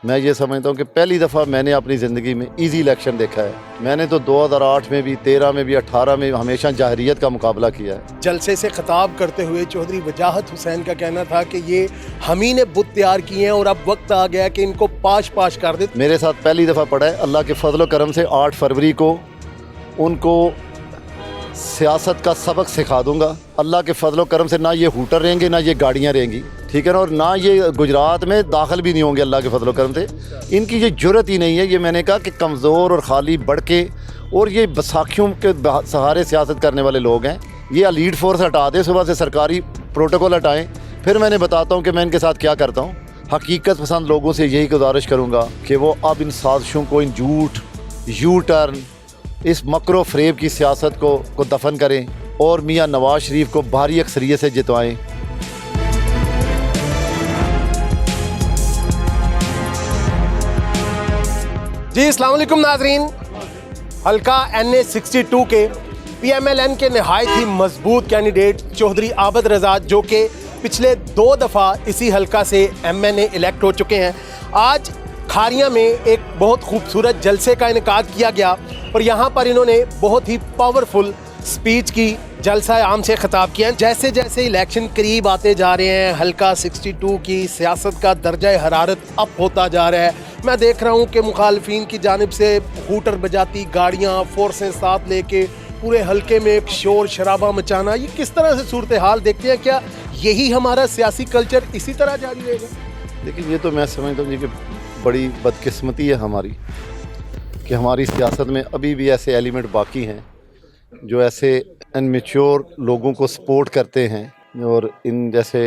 میں یہ سمجھتا ہوں کہ پہلی دفعہ میں نے اپنی زندگی میں ایزی الیکشن دیکھا ہے. میں نے تو 2008 میں بھی، 13 میں بھی، 18 میں ہمیشہ جاہریت کا مقابلہ کیا ہے. جلسے سے خطاب کرتے ہوئے چودھری وجاہت حسین کا کہنا تھا کہ یہ ہم ہی نے بت تیار کیے ہیں اور اب وقت آ گیا کہ ان کو پاش پاش کر دے. میرے ساتھ پہلی دفعہ پڑا ہے. اللہ کے فضل و کرم سے 8 فروری کو ان کو سیاست کا سبق سکھا دوں گا. اللہ کے فضل و کرم سے نہ یہ ہوٹر رہیں گے، نہ یہ گاڑیاں رہیں گی، ٹھیک ہے نا، اور نہ یہ گجرات میں داخل بھی نہیں ہوں گے. اللہ کے فضل و کرم سے ان کی یہ جرت ہی نہیں ہے. یہ میں نے کہا کہ کمزور اور خالی بڑھ کے اور یہ بساکھیوں کے سہارے سیاست کرنے والے لوگ ہیں. یہ لیڈ فورس ہٹا دیں، صبح سے سرکاری پروٹوکول ہٹائیں، پھر میں نے بتاتا ہوں کہ میں ان کے ساتھ کیا کرتا ہوں. حقیقت پسند لوگوں سے یہی گزارش کروں گا کہ وہ اب ان سازشوں کو، ان جھوٹ، یو ٹرن، اس مکر و فریب کی سیاست کو دفن کریں اور میاں نواز شریف کو بھاری اکثریت سے جتوائیں. جی السلام علیکم ناظرین. حلقہ NA62 کے PMLN کے نہایت ہی مضبوط کینڈیڈیٹ چودھری عابد رضا، جو کہ پچھلے 2 دفعہ اسی حلقہ سے MNA الیکٹ ہو چکے ہیں، آج کھاریاں میں ایک بہت خوبصورت جلسے کا انعقاد کیا گیا اور یہاں پر انہوں نے بہت ہی پاورفل سپیچ کی، جلسہ عام سے خطاب کیا. جیسے جیسے الیکشن قریب آتے جا رہے ہیں، حلقہ 62 کی سیاست کا درجہ حرارت اپ ہوتا جا رہا ہے. میں دیکھ رہا ہوں کہ مخالفین کی جانب سے ہوٹر بجاتی گاڑیاں، فورسیں ساتھ لے کے پورے حلقے میں ایک شور شرابہ مچانا، یہ کس طرح سے صورتحال دیکھتے ہیں؟ کیا یہی ہمارا سیاسی کلچر اسی طرح جاری رہے گا؟ لیکن یہ تو میں سمجھتا ہوں کہ بڑی بدقسمتی ہے ہماری کہ ہماری سیاست میں ابھی بھی ایسے ایلیمنٹ باقی ہیں جو ایسے انمیچور لوگوں کو سپورٹ کرتے ہیں، اور ان جیسے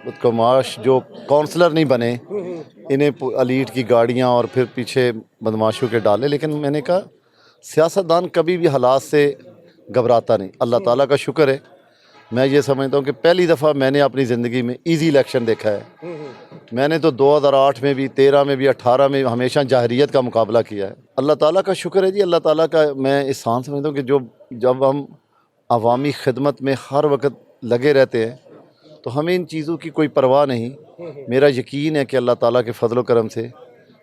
بدکماش جو کونسلر نہیں بنے، انہیں الیٹ کی گاڑیاں اور پھر پیچھے بدماشوں کے ڈالے. لیکن میں نے کہا سیاستدان کبھی بھی حالات سے گھبراتا نہیں. اللہ تعالیٰ کا شکر ہے، میں یہ سمجھتا ہوں کہ پہلی دفعہ میں نے اپنی زندگی میں ایزی الیکشن دیکھا ہے. میں نے تو 2008 میں بھی، 13 میں بھی، 18 میں ہمیشہ جاہریت کا مقابلہ کیا ہے. اللہ تعالیٰ کا شکر ہے جی. اللہ تعالیٰ کا میں احسان سمجھتا ہوں کہ جب ہم عوامی خدمت میں ہر وقت لگے رہتے ہیں تو ہمیں ان چیزوں کی کوئی پرواہ نہیں. میرا یقین ہے کہ اللہ تعالیٰ کے فضل و کرم سے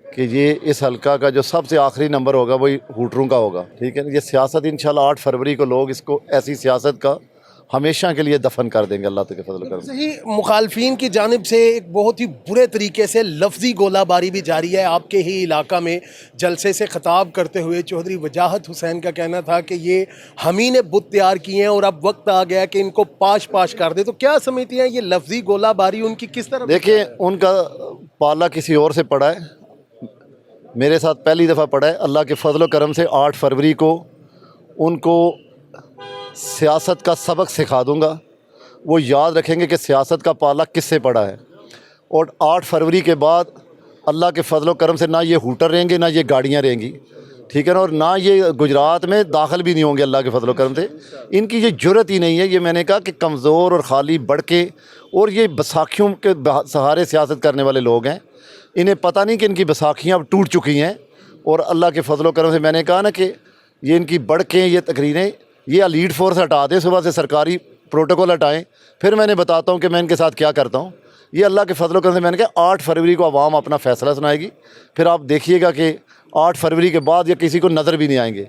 کہ یہ اس حلقہ کا جو سب سے آخری نمبر ہوگا وہی ہوٹروں کا ہوگا، ٹھیک ہے. یہ سیاست انشاءاللہ 8 فروری کو لوگ اس کو ایسی سیاست کا ہمیشہ کے لیے دفن کر دیں گے اللہ کے فضل و کرم سے. صحیح. مخالفین کی جانب سے ایک بہت ہی برے طریقے سے لفظی گولہ باری بھی جاری ہے. آپ کے ہی علاقہ میں جلسے سے خطاب کرتے ہوئے چودھری وجاہت حسین کا کہنا تھا کہ یہ ہم ہی نے بت تیار کیے ہیں اور اب وقت آ گیا کہ ان کو پاش پاش کر دے. تو کیا سمجھتی ہیں یہ لفظی گولہ باری ان کی کس طرح؟ دیکھیں ان کا پالا کسی اور سے پڑا ہے، میرے ساتھ پہلی دفعہ پڑا ہے. اللہ کے فضل و کرم سے 8 فروری کو ان کو سیاست کا سبق سکھا دوں گا. وہ یاد رکھیں گے کہ سیاست کا پالا کس سے پڑا ہے. اور 8 فروری کے بعد اللہ کے فضل و کرم سے نہ یہ ہوٹر رہیں گے، نہ یہ گاڑیاں رہیں گی، ٹھیک ہے نا، اور نہ یہ گجرات میں داخل بھی نہیں ہوں گے. اللہ کے فضل و کرم سے ان کی یہ جرت ہی نہیں ہے. یہ میں نے کہا کہ کمزور اور خالی بڑھ کے اور یہ بساکھیوں کے سہارے سیاست کرنے والے لوگ ہیں. انہیں پتہ نہیں کہ ان کی بساکھیاں اب ٹوٹ چکی ہیں. اور اللہ کے فضل و کرم سے میں نے کہا نا کہ یہ ان کی بڑھ کے یہ تقریریں، یہ لیڈ فورس ہٹا دیں، صبح سے سرکاری پروٹوکول ہٹائیں، پھر میں نے بتاتا ہوں کہ میں ان کے ساتھ کیا کرتا ہوں. یہ اللہ کے فضل و کرم سے میں نے کہا 8 فروری کو عوام اپنا فیصلہ سنائے گی. پھر آپ دیکھیے گا کہ 8 فروری کے بعد یہ کسی کو نظر بھی نہیں آئیں گے.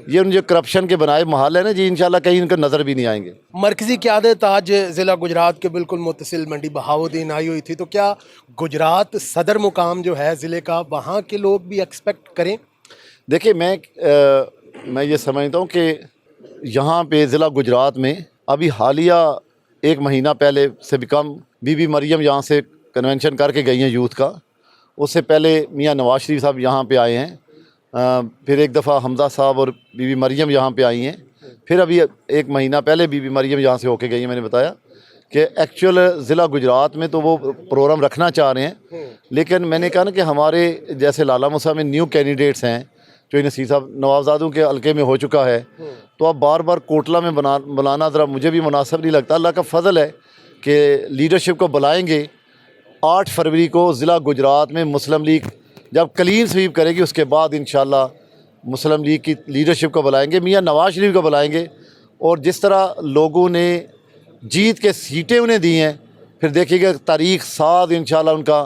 یہ ان جو کرپشن کے بنائے محل ہے نا جی، انشاءاللہ کہیں ان کو نظر بھی نہیں آئیں گے. مرکزی قیادت آج ضلع گجرات کے بالکل متصل منڈی بہاؤدین آئی ہوئی تھی، تو کیا گجرات صدر مقام جو ہے ضلع کا، وہاں کے لوگ بھی ایکسپیکٹ کریں؟ دیکھیں میں یہ سمجھتا ہوں کہ یہاں پہ ضلع گجرات میں ابھی حالیہ 1 مہینہ پہلے سے بھی کم بی بی مریم یہاں سے کنونشن کر کے گئی ہیں یوتھ کا. اس سے پہلے میاں نواز شریف صاحب یہاں پہ آئے ہیں، پھر ایک دفعہ حمزہ صاحب اور بی بی مریم یہاں پہ آئی ہیں، پھر ابھی 1 مہینہ پہلے بی بی مریم یہاں سے ہو کے گئی ہیں. میں نے بتایا کہ ایکچوئل ضلع گجرات میں تو وہ پروگرام رکھنا چاہ رہے ہیں، لیکن میں نے کہا نا کہ ہمارے جیسے لالا موسیٰ میں نیو کینڈیڈیٹس ہیں، جو نصیر صاحب نوابزادوں کے حلقے میں ہو چکا ہے، تو اب بار بار کوٹلہ میں بلانا ذرا مجھے بھی مناسب نہیں لگتا. اللہ کا فضل ہے کہ لیڈرشپ کو بلائیں گے. 8 فروری کو ضلع گجرات میں مسلم لیگ جب کلین سویپ کرے گی، اس کے بعد انشاءاللہ مسلم لیگ کی لیڈرشپ کو بلائیں گے، میاں نواز شریف کو بلائیں گے. اور جس طرح لوگوں نے جیت کے سیٹیں انہیں دی ہیں، پھر دیکھیے گا تاریخ ساتھ انشاءاللہ ان کا